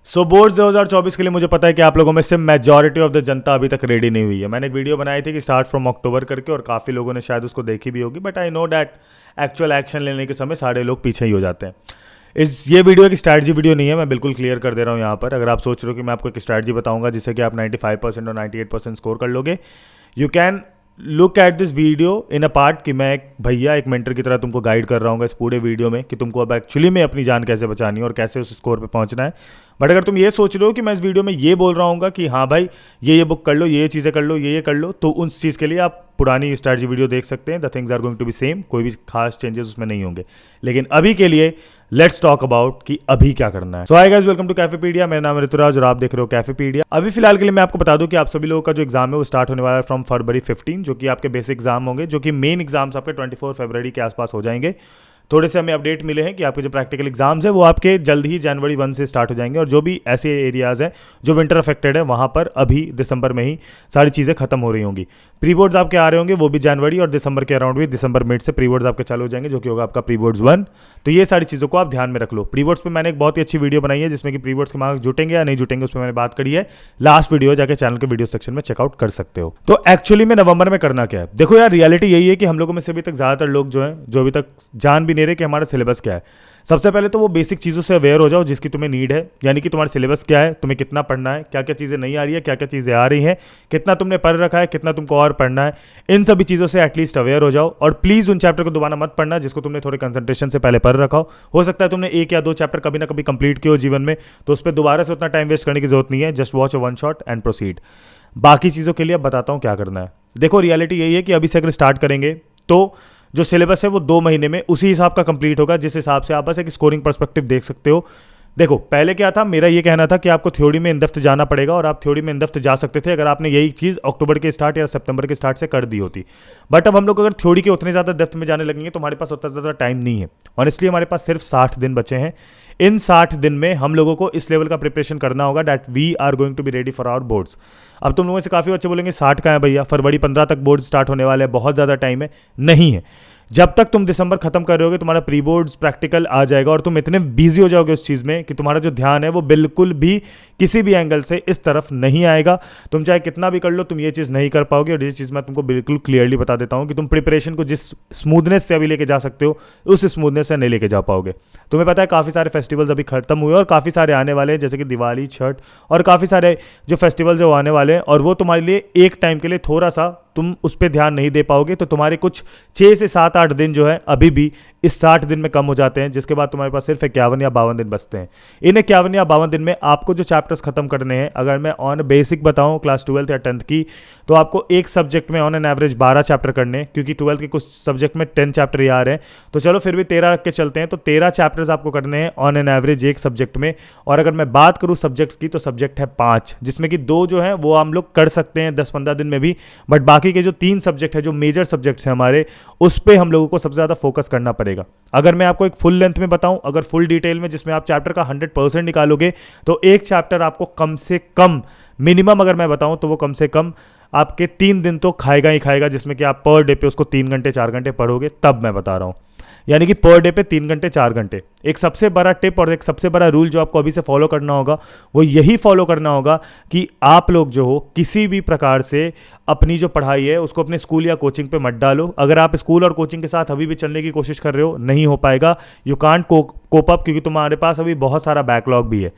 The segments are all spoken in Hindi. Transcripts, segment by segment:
सो बोर्ड्स 2024 के लिए मुझे पता है कि आप लोगों में से मेजॉरिटी ऑफ द जनता अभी तक रेडी नहीं हुई है। मैंने एक वीडियो बनाई थी कि स्टार्ट फ्रॉम अक्टूबर करके, और काफ़ी लोगों ने शायद उसको देखी भी होगी, but I know that actual action लेने के समय सारे लोग पीछे ही हो जाते हैं। ये वीडियो एक स्ट्रैटेजी वीडियो नहीं है, मैं बिल्कुल क्लियर कर दे रहा हूँ यहाँ पर। अगर आप सोच रहे हो कि मैं आपको एक स्ट्रैटेजी बताऊंगा जिससे कि आप 95% और 98% स्कोर कर लोगे, you can look at this video in a part कि मैं एक भैया एक मेंटर की तरह तुमको गाइड कर रहा हूँ इस पूरे वीडियो में कि तुमको अब एक्चुअली में अपनी जान कैसे बचानी है और कैसे उस स्कोर पे पहुंचना है। बट अगर तुम ये सोच रहे हो कि मैं इस वीडियो में ये बोल रहा हूँ कि हाँ भाई ये बुक कर लो, ये चीज़ें कर लो, ये कर लो, तो उस चीज़ के लिए आप पुरानी स्ट्रैटेजी वीडियो देख सकते हैं। The things are going to be same, कोई भी खास चेंजेस उसमें नहीं होंगे। लेकिन अभी के लिए लेट्स टॉक अबाउट कि अभी क्या करना है। सो हाय गाइस, वेलकम टू कैफेपीडिया। मेरा नाम है ऋतुराज और आप देख रहे हो कैफेपीडिया। अभी फिलहाल के लिए मैं आपको बता दूं कि आप सभी लोगों का जो एग्जाम है वो स्टार्ट होने वाला है फ्रॉम फरवरी 15, जो कि आपके बेसिक एग्जाम होंगे, जो कि मेन एग्जाम्स आपके 24 फरवरी के आसपास हो जाएंगे। थोड़े से हमें अपडेट मिले हैं कि आपके जो प्रैक्टिकल एग्जाम्स है वो आपके जल्द ही जनवरी 1 से स्टार्ट हो जाएंगे, और जो भी ऐसे एरियाज़ हैं जो विंटर अफेक्टेड है वहाँ पर अभी दिसंबर में ही सारी चीज़ें खत्म हो रही होंगी। प्री बोर्ड्स आपके आ रहे होंगे वो भी जनवरी और दिसंबर के अराउंड भी, दिसंबर मिड से प्री बोर्ड्स आपके चालू हो जाएंगे, जो कि होगा आपका प्री बोर्ड्स 1। तो ये सारी चीज़ों को आप ध्यान में रख लो। प्री बोर्ड्स पे मैंने एक बहुत ही अच्छी वीडियो बनाई है जिसमें कि प्री बोर्ड्स के मार्क्स जुटेंगे या नहीं जुटेंगे उस पर मैंने बात करी है। लास्ट वीडियो जाकर चैनल के वीडियो सेक्शन में चेकआउट कर सकते हो। तो एक्चुअली में नवंबर में करना क्या है, देखो यार, रियलिटी यही है कि हम लोगों में से अभी तक ज़्यादातर लोग जो हैं जो अभी तक जान भी नहीं रहे कि हमारा सिलेबस क्या है। सबसे पहले तो वो बेसिक चीज़ों से अवेयर हो जाओ जिसकी तुम्हें नीड है, यानी कि तुम्हारा सिलेबस क्या है, तुम्हें कितना पढ़ना है, क्या क्या चीज़ें नहीं आ रही है, क्या क्या चीज़ें आ रही हैं, कितना तुमने पढ़ रखा है, कितना तुमको और पढ़ना है। इन सभी चीज़ों से एटलीस्ट अवेयर हो जाओ। और प्लीज़ उन चैप्टर को दोबारा मत पढ़ना जिसको तुमने थोड़े कंसंट्रेशन से पहले पढ़ रखा हो सकता है तुमने 1 या 2 चैप्टर कभी ना कभी कंप्लीट किए हो जीवन में, तो उस पर दोबारा से उतना टाइम वेस्ट करने की जरूरत नहीं है। Just watch a one shot and proceed. बाकी चीज़ों के लिए अब बताता हूँ क्या करना है। देखो रियलिटी यही है कि अभी से अगर स्टार्ट करेंगे तो जो सिलेबस है वो 2 महीने में उसी हिसाब का कंप्लीट होगा, जिस हिसाब से आप बस एक स्कोरिंग पर्सपेक्टिव देख सकते हो। देखो पहले क्या था, मेरा ये कहना था कि आपको थ्योरी में इन डेप्थ जाना पड़ेगा, और आप थ्योरी में इन डेप्थ जा सकते थे अगर आपने यही चीज़ अक्टूबर के स्टार्ट या सितंबर के स्टार्ट से कर दी होती। बट अब हम लोग अगर थ्योरी के उतने ज़्यादा डेप्थ में जाने लगेंगे तो हमारे पास उतना ज़्यादा टाइम नहीं है, और इसलिए हमारे पास सिर्फ 60 दिन बचे हैं। इन 60 दिन में हम लोगों को इस लेवल का प्रिपरेशन करना होगा that we are going to be ready for our boards. अब तुम लोगों से काफ़ी बच्चे बोलेंगे 60 का है भैया, फरवरी 15 तक बोर्ड स्टार्ट होने वाले हैं, बहुत ज़्यादा टाइम है। नहीं है, जब तक तुम दिसंबर खत्म कर रहे होगे तुम्हारा प्री बोर्ड्स प्रैक्टिकल आ जाएगा, और तुम इतने बिजी हो जाओगे उस चीज़ में कि तुम्हारा जो ध्यान है वो बिल्कुल भी किसी भी एंगल से इस तरफ नहीं आएगा। तुम चाहे कितना भी कर लो तुम ये चीज़ नहीं कर पाओगे। और ये चीज़ मैं तुमको बिल्कुल क्लियरली बता देता हूँ कि तुम प्रिपरेशन को जिस स्मूथनेस से अभी लेके जा सकते हो उस स्मूथनेस से नहीं लेके जा पाओगे। तुम्हें पता है काफ़ी सारे फेस्टिवल्स अभी खत्म हुए और काफ़ी सारे आने वाले हैं, जैसे कि दिवाली, छठ और काफ़ी सारे जो फेस्टिवल्स है वो आने वाले हैं, और वो तुम्हारे लिए एक टाइम के लिए थोड़ा सा तुम उस पर ध्यान नहीं दे पाओगे। तो तुम्हारे कुछ 6 से 7-8 दिन जो है अभी भी इस 60 दिन में कम हो जाते हैं, जिसके बाद तुम्हारे पास सिर्फ 51 या 52 दिन बचते हैं। इन 51 या 52 दिन में आपको जो चैप्टर्स खत्म करने हैं, अगर मैं ऑन बेसिक बताऊं क्लास 12th या 10th की, तो आपको एक सब्जेक्ट में ऑन एन एवरेज 12 चैप्टर करने हैं, क्योंकि 12th के कुछ सब्जेक्ट में 10 चैप्टर ही आ रहे हैं। तो चलो फिर भी 13 रख के चलते हैं, तो 13 चैप्टर्स आपको करने हैं ऑन एन एवरेज एक सब्जेक्ट में। और अगर मैं बात करूँ सब्जेक्ट्स की, तो सब्जेक्ट है 5, जिसमें कि 2 जो है वो हम लोग कर सकते हैं 10-15 दिन में भी, बट बाकी के जो 3 सब्जेक्ट है, जो मेजर सब्जेक्ट्स हैं हमारे, उस पर हम लोगों को सबसे ज़्यादा फोकस करना पड़ेगा। अगर मैं आपको एक फुल लेंथ में बताऊं, अगर फुल डिटेल में जिसमें आप चैप्टर का 100% निकालोगे, तो एक चैप्टर आपको कम से कम मिनिमम अगर मैं बताऊं तो वो कम से कम आपके 3 दिन तो खाएगा ही खाएगा, जिसमें कि आप पर डे पे उसको 3 घंटे 4 घंटे पढ़ोगे। तब मैं बता रहा हूं, यानी कि पर डे पे 3 घंटे 4 घंटे। एक सबसे बड़ा टिप और एक सबसे बड़ा रूल जो आपको अभी से फॉलो करना होगा वो यही फॉलो करना होगा कि आप लोग जो हो किसी भी प्रकार से अपनी जो पढ़ाई है उसको अपने स्कूल या कोचिंग पे मत डालो। अगर आप स्कूल और कोचिंग के साथ अभी भी चलने की कोशिश कर रहे हो, नहीं हो पाएगा। यू कांट कोप अप, क्योंकि तुम्हारे पास अभी बहुत सारा बैकलॉग भी है।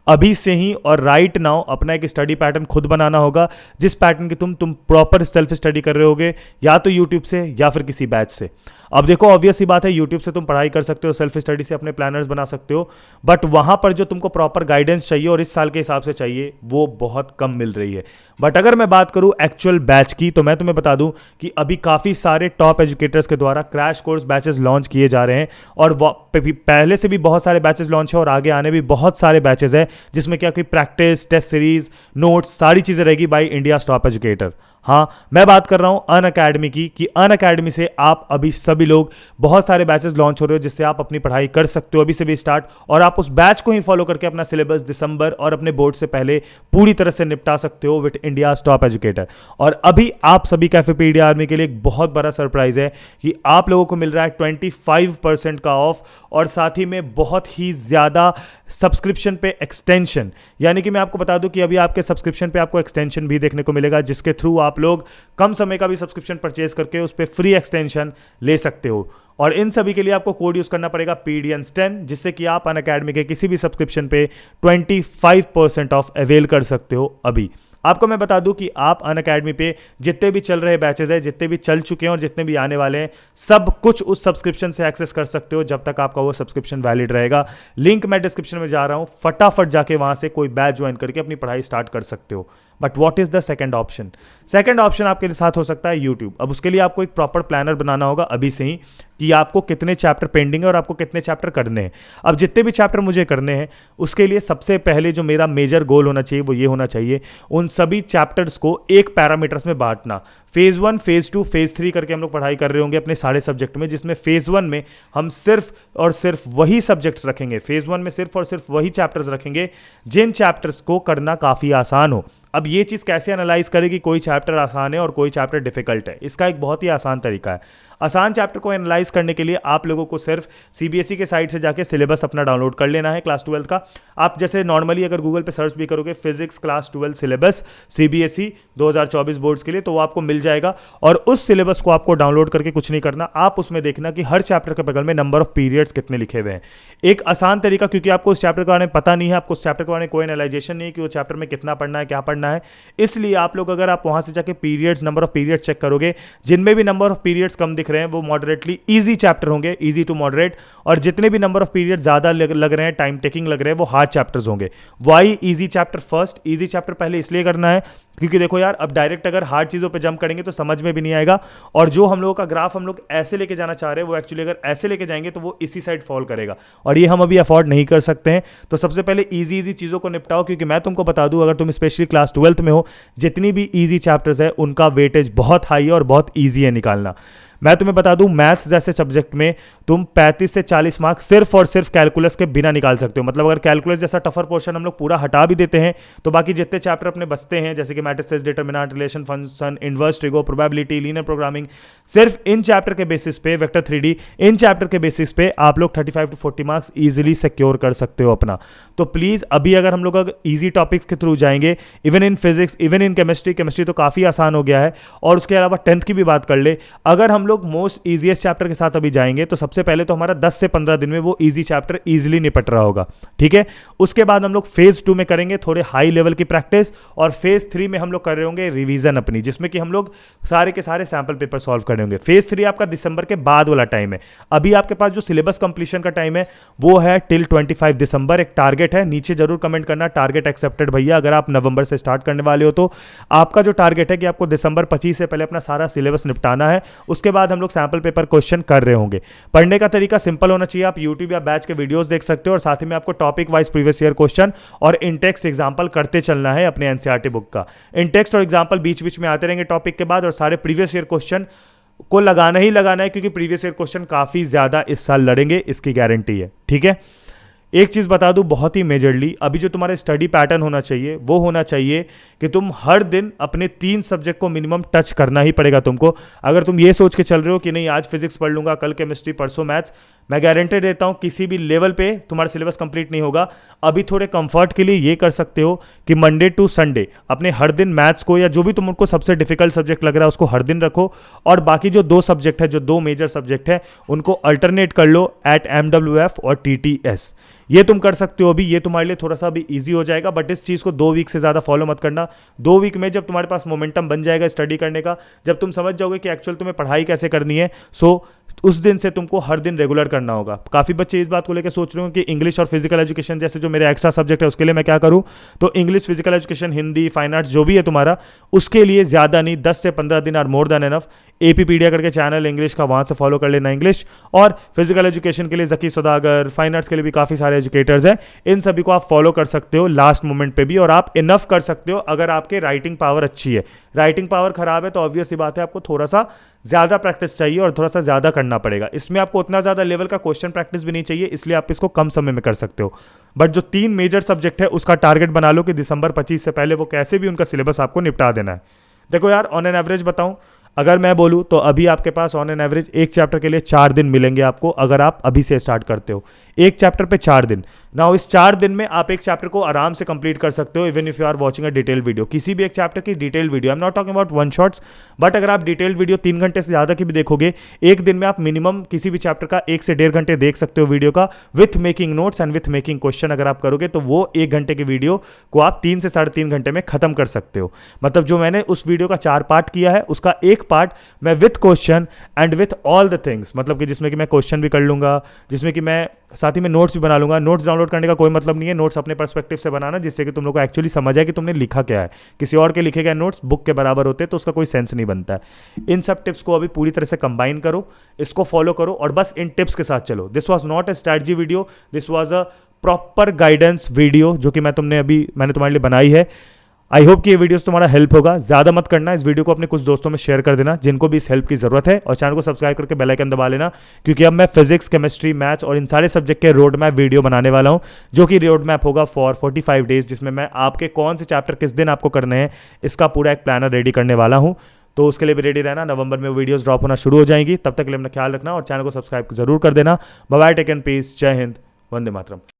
अभी से ही और राइट नाउ अपना एक स्टडी पैटर्न खुद बनाना होगा, जिस पैटर्न की तुम प्रॉपर सेल्फ स्टडी कर रहे होगे, या तो यूट्यूब से या फिर किसी बैच से। अब देखो ऑब्वियस सी बात है, यूट्यूब से तुम पढ़ाई कर सकते हो, सेल्फ स्टडी से अपने प्लानर्स बना सकते हो, बट वहाँ पर जो तुमको प्रॉपर गाइडेंस चाहिए और इस साल के हिसाब से चाहिए वो बहुत कम मिल रही है। बट अगर मैं बात करूँ एक्चुअल बैच की, तो मैं तुम्हें बता दूं कि अभी काफ़ी सारे टॉप एजुकेटर्स के द्वारा क्रैश कोर्स बैचेस लॉन्च किए जा रहे हैं, और पहले से भी बहुत सारे बैचेस लॉन्च है और आगे आने भी बहुत सारे बैचेस हैं, जिसमें क्या कोई प्रैक्टिस, टेस्ट सीरीज, नोट्स, सारी चीज़ें रहेगी बाय इंडिया टॉप एजुकेटर। हाँ, मैं बात कर रहा हूँ अनअकैडमी की, कि अनअकैडमी से आप अभी सभी लोग बहुत सारे बैचेस लॉन्च हो रहे हो जिससे आप अपनी पढ़ाई कर सकते हो अभी से भी स्टार्ट, और आप उस बैच को ही फॉलो करके अपना सिलेबस दिसंबर और अपने बोर्ड से पहले पूरी तरह से निपटा सकते हो विद इंडिया टॉप एजुकेटर। और अभी आप सभी कैफेपीडिया आर्मी के लिए एक बहुत बड़ा सरप्राइज है कि आप लोगों को मिल रहा है 25% का ऑफ, और साथ ही में बहुत ही ज़्यादा सब्सक्रिप्शन पे एक्सटेंशन। यानी कि मैं आपको बता दूं कि अभी आपके सब्सक्रिप्शन पे आपको एक्सटेंशन भी देखने को मिलेगा, जिसके थ्रू आप लोग कम समय का भी सब्सक्रिप्शन परचेज करके उस पर फ्री एक्सटेंशन ले सकते हो। और इन सभी के लिए आपको कोड यूज करना पड़ेगा PDNS10, जिससे कि आप अनअकैडमी के किसी भी सब्सक्रिप्शन पे 25% ऑफ अवेल कर सकते हो। अभी आपको मैं बता दूं कि आप अनअकैडमी पे जितने भी चल रहे बैचेज हैं, जितने भी चल चुके हैं और जितने भी आने वाले हैं, सब कुछ उस सब्सक्रिप्शन से एक्सेस कर सकते हो जब तक आपका वो सब्सक्रिप्शन वैलिड रहेगा। लिंक मैं डिस्क्रिप्शन में जा रहा हूं, फटाफट जाके वहां से कोई बैच ज्वाइन करके अपनी पढ़ाई स्टार्ट कर सकते हो। But what is the second option? Second option आपके साथ हो सकता है यूट्यूब। अब उसके लिए आपको एक प्रॉपर प्लानर बनाना होगा अभी से ही कि आपको कितने चैप्टर पेंडिंग है और आपको कितने चैप्टर करने हैं। अब जितने भी चैप्टर मुझे करने हैं उसके लिए सबसे पहले जो मेरा मेजर गोल होना चाहिए वो ये होना चाहिए, उन सभी चैप्टर्स को एक पैरामीटर्स में बांटना। फेज 1, फेज 2, फेज 3 करके हम लोग पढ़ाई कर रहे होंगे अपने सारे सब्जेक्ट में, जिसमें फेज 1 में हम सिर्फ और सिर्फ वही सब्जेक्ट्स रखेंगे। फेज 1 में सिर्फ और सिर्फ वही चैप्टर्स रखेंगे जिन चैप्टर्स को करना काफ़ी आसान हो। अब ये चीज़ कैसे एनालाइज करें कि कोई चैप्टर आसान है और कोई चैप्टर डिफिकल्ट है? इसका एक बहुत ही आसान तरीका है। आसान चैप्टर को एनालाइज करने के लिए आप लोगों को सिर्फ CBSE के साइट से जाके सिलेबस अपना डाउनलोड कर लेना है क्लास 12 का। आप जैसे नॉर्मली अगर गूगल पे सर्च भी करोगे physics class 12 syllabus CBSE 2024 boards के लिए, तो वो आपको मिल जाएगा। और उस सिलेबस को आपको डाउनलोड करके कुछ नहीं करना, आप उसमें देखना कि हर चैप्टर के बगल में नंबर ऑफ पीरियड्स कितने लिखे हुए हैं। एक आसान तरीका, क्योंकि आपको उस चैप्टर के बारे में पता नहीं है, आपको उस चैप्टर के बारे में कोई एनालाइजेशन नहीं है कि वो चैप्टर में कितना पढ़ना है, क्या पढ़ना है, इसलिए आप लोग अगर आप वहां से जाके periods, number of periods check करोगे, जिनमें भी नंबर ऑफ पीरियड्स कम दिख रहे हैं वो मॉडरेटली इजी चैप्टर होंगे, इजी टू मॉडरेट, और जितने भी नंबर ऑफ पीरियड ज्यादा लग रहे हैं, टाइम टेकिंग लग रहे हैं, वो हार्ड चैप्टर्स होंगे। Why easy chapter first? Easy chapter पहले इसलिए करना है क्योंकि देखो यार, अब डायरेक्ट अगर हार्ड चीज़ों पे जंप करेंगे तो समझ में भी नहीं आएगा, और जो हम लोगों का ग्राफ हम लोग ऐसे लेके जाना चाह रहे हैं वो एक्चुअली अगर ऐसे लेके जाएंगे तो वो इसी साइड फॉल करेगा, और ये हम अभी अफोर्ड नहीं कर सकते हैं। तो सबसे पहले इजी चीज़ों को निपटाओ, क्योंकि मैं तुमको बता दूं, अगर तुम स्पेशली क्लास 12th में हो, जितनी भी ईजी चैप्टर्स है उनका वेटेज बहुत हाई है और बहुत ईजी है निकालना। मैं तुम्हें बता दूं, मैथ्स जैसे सब्जेक्ट में तुम 35 से 40 मार्क्स सिर्फ और सिर्फ कैलकुलस के बिना निकाल सकते हो। मतलब अगर कैलकुलस जैसा टफर पोर्शन हम लोग पूरा हटा भी देते हैं तो बाकी जितने चैप्टर अपने बचते हैं, जैसे कि matrices, determinant, relation function, inverse, trigo, probability, linear programming, सिर्फ इन चैप्टर के बेसिस पे, वेक्टर 3D, इन चैप्टर के बेसिस पे आप लोग 35 to 40 मार्क्स इजीली सिक्योर कर सकते हो अपना। तो प्लीज़ अभी अगर हम लोग अगर ईजी टॉपिक्स के थ्रू जाएंगे, even in physics, even in chemistry तो काफ़ी आसान हो गया है, और उसके अलावा 10th की भी बात कर ले, अगर हम लोग मोस्ट ईजीएस्ट चैप्टर के साथ अभी जाएंगे तो सबसे पहले तो हमारा 10 से 15 दिन में वो ईजी चैप्टर ईजिली निपट रहा होगा, ठीक है। उसके बाद हम लोग फेज 2 में करेंगे थोड़े हाई लेवल की प्रैक्टिस, और फेज 3 में हम लोग कर रहे होंगे रिवीजन अपनी, जिसमें कि हम लोग सारे के सारे सैंपल पेपर सॉल्व कर रहे होंगे। फेज 3 आपका दिसंबर के बाद वाला टाइम है। अभी आपके पास जो सिलेबस कंप्लीशन का टाइम है वो है टिल 25 दिसंबर। एक टारगेट है, नीचे जरूर कमेंट करना टारगेट एक्सेप्टेड भैया, अगर आप नवंबर से स्टार्ट करने वाले हो तो। आपका जो टारगेट है कि आपको दिसंबर 25 से पहले अपना सारा सिलेबस निपटाना है। उसके बाद हम लोग सैंपल पेपर क्वेश्चन कर रहे होंगे। पढ़ने का तरीका सिंपल होना चाहिए, आप यूट्यूब या बैच के वीडियोस देख सकते हो, और साथ ही में आपको topic wise previous year question और इंटेक्स्ट एग्जांपल करते चलना है अपने एनसीईआरटी बुक का। इंटेक्स्ट और एग्जांपल बीच बीच में आते रहेंगे टॉपिक के बाद, और सारे प्रीवियस ईयर क्वेश्चन को लगाना ही लगाना है, क्योंकि प्रीवियस ईयर क्वेश्चन काफी ज्यादा इस साल लड़ेंगे, इसकी गारंटी है, ठीक है। एक चीज़ बता दूं बहुत ही मेजरली, अभी जो तुम्हारा स्टडी पैटर्न होना चाहिए वो होना चाहिए कि तुम हर दिन अपने 3 सब्जेक्ट को मिनिमम टच करना ही पड़ेगा तुमको। अगर तुम ये सोच के चल रहे हो कि नहीं आज फिजिक्स पढ़ लूंगा, कल केमिस्ट्री, परसों मैथ्स, मैं गारंटी देता हूँ किसी भी लेवल पे तुम्हारा सिलेबस कंप्लीट नहीं होगा। अभी थोड़े कंफर्ट के लिए ये कर सकते हो कि मंडे टू संडे अपने हर दिन मैथ्स को, या जो भी तुमको सबसे डिफिकल्ट सब्जेक्ट लग रहा है उसको हर दिन रखो, और बाकी जो 2 सब्जेक्ट है, जो 2 मेजर सब्जेक्ट है, उनको अल्टरनेट कर लो एट MWF और TTS। ये तुम कर सकते हो अभी, ये तुम्हारे लिए थोड़ा सा भी इजी हो जाएगा। बट इस चीज़ को 2 वीक से ज़्यादा फॉलो मत करना। 2 वीक में जब तुम्हारे पास मोमेंटम बन जाएगा स्टडी करने का, जब तुम समझ जाओगे कि एक्चुअल तुम्हें पढ़ाई कैसे करनी है, सो उस दिन से तुमको हर दिन रेगुलर करना होगा। काफ़ी बच्चे इस बात को लेकर सोच रहे हो कि इंग्लिश और फिजिकल एजुकेशन जैसे जो मेरे एक्स्ट्रा सब्जेक्ट है उसके लिए मैं क्या करूँ, तो English, physical education, Hindi, fine arts जो भी है तुम्हारा, उसके लिए ज़्यादा नहीं 10 से 15 दिन आर मोर देन एनफ। एपीपीडिया करके चैनल इंग्लिश का, वहाँ से फॉलो कर लेना इंग्लिश। और फिजिकल एजुकेशन के लिए जकी सौदागर, फाइन आर्ट्स के लिए भी काफ़ी सारे एजुकेटर्स हैं, इन सभी को आप फॉलो कर सकते हो लास्ट मोमेंट पे भी, और आप इनफ कर सकते हो अगर आपके राइटिंग पावर अच्छी है। राइटिंग पावर खराब है तो ऑब्वियस सी बात है आपको थोड़ा सा ज़्यादा प्रैक्टिस चाहिए और थोड़ा सा ज़्यादा करना पड़ेगा। इसमें आपको उतना ज़्यादा लेवल का क्वेश्चन प्रैक्टिस भी नहीं चाहिए, इसलिए आप इसको कम समय में कर सकते हो। बट जो 3 मेजर सब्जेक्ट है उसका टारगेट बना लो कि दिसंबर 25 से पहले वो कैसे भी उनका सिलेबस आपको निपटा देना है। देखो यार, ऑन एन एवरेज बताऊं, अगर मैं बोलूं तो अभी आपके पास ऑन एन एवरेज एक चैप्टर के लिए 4 दिन मिलेंगे आपको, अगर आप अभी से स्टार्ट करते हो। एक चैप्टर पे 4 दिन। नाउ इस 4 दिन में आप एक चैप्टर को आराम से कंप्लीट कर सकते हो, even if you are watching a detail video. किसी भी एक चैप्टर की detail video, I am not talking about one shots, but अगर आप डिटेल वीडियो 3 घंटे से ज़्यादा की भी देखोगे, एक दिन में आप मिनिमम किसी भी चैप्टर का 1 से 1.5 घंटे देख सकते हो वीडियो का, with making notes and with making question. अगर आप करोगे तो वो 1 घंटे की वीडियो को आप 3 से 3.5 घंटे में खत्म कर सकते हो। मतलब जो मैंने उस वीडियो का 4 पार्ट किया है, उसका एक पार्ट मैं with question and with all the things, मतलब कि जिसमें कि मैं क्वेश्चन भी कर लूंगा, जिसमें कि मैं साथ ही में नोट्स भी बना लूंगा। नोट्स डाउनलोड करने का कोई मतलब नहीं है, नोट्स अपने पर्सपेक्टिव से बनाना, जिससे कि तुम लोग को एक्चुअली समझ आए कि तुमने लिखा क्या है। किसी और के लिखे गए नोट्स बुक के बराबर होते हैं तो उसका कोई सेंस नहीं बनता है। इन सब टिप्स को अभी पूरी तरह से कंबाइन करो, इसको फॉलो करो और बस इन टिप्स के साथ चलो। This was not a strategy video, this was a proper guidance video जो कि मैंने तुम्हारे लिए बनाई है। आई होप कि ये वीडियोस तुम्हारा हेल्प होगा। ज़्यादा मत करना, इस वीडियो को अपने कुछ दोस्तों में शेयर कर देना जिनको भी इस हेल्प की ज़रूरत है, और चैनल को सब्सक्राइब करके बेल आइकन दबा लेना, क्योंकि अब मैं फिजिक्स, केमिस्ट्री, मैथ्स और इन सारे सब्जेक्ट के रोड मैप वीडियो बनाने वाला हूँ, जो कि रोड मैप होगा फॉर 45 डेज, जिसमें मैं आपके कौन से चैप्टर किस दिन आपको करने हैं इसका पूरा एक प्लानर रेडी करने वाला हूँ। तो उसके लिए भी रेडी रहना। नवंबर में वीडियोस ड्रॉप होना शुरू हो जाएंगी, तब तक के लिए अपना ख्याल रखना और चैनल को सब्सक्राइब जरूर कर देना। Bye bye, take and peace, जय हिंद, वंदे मातरम।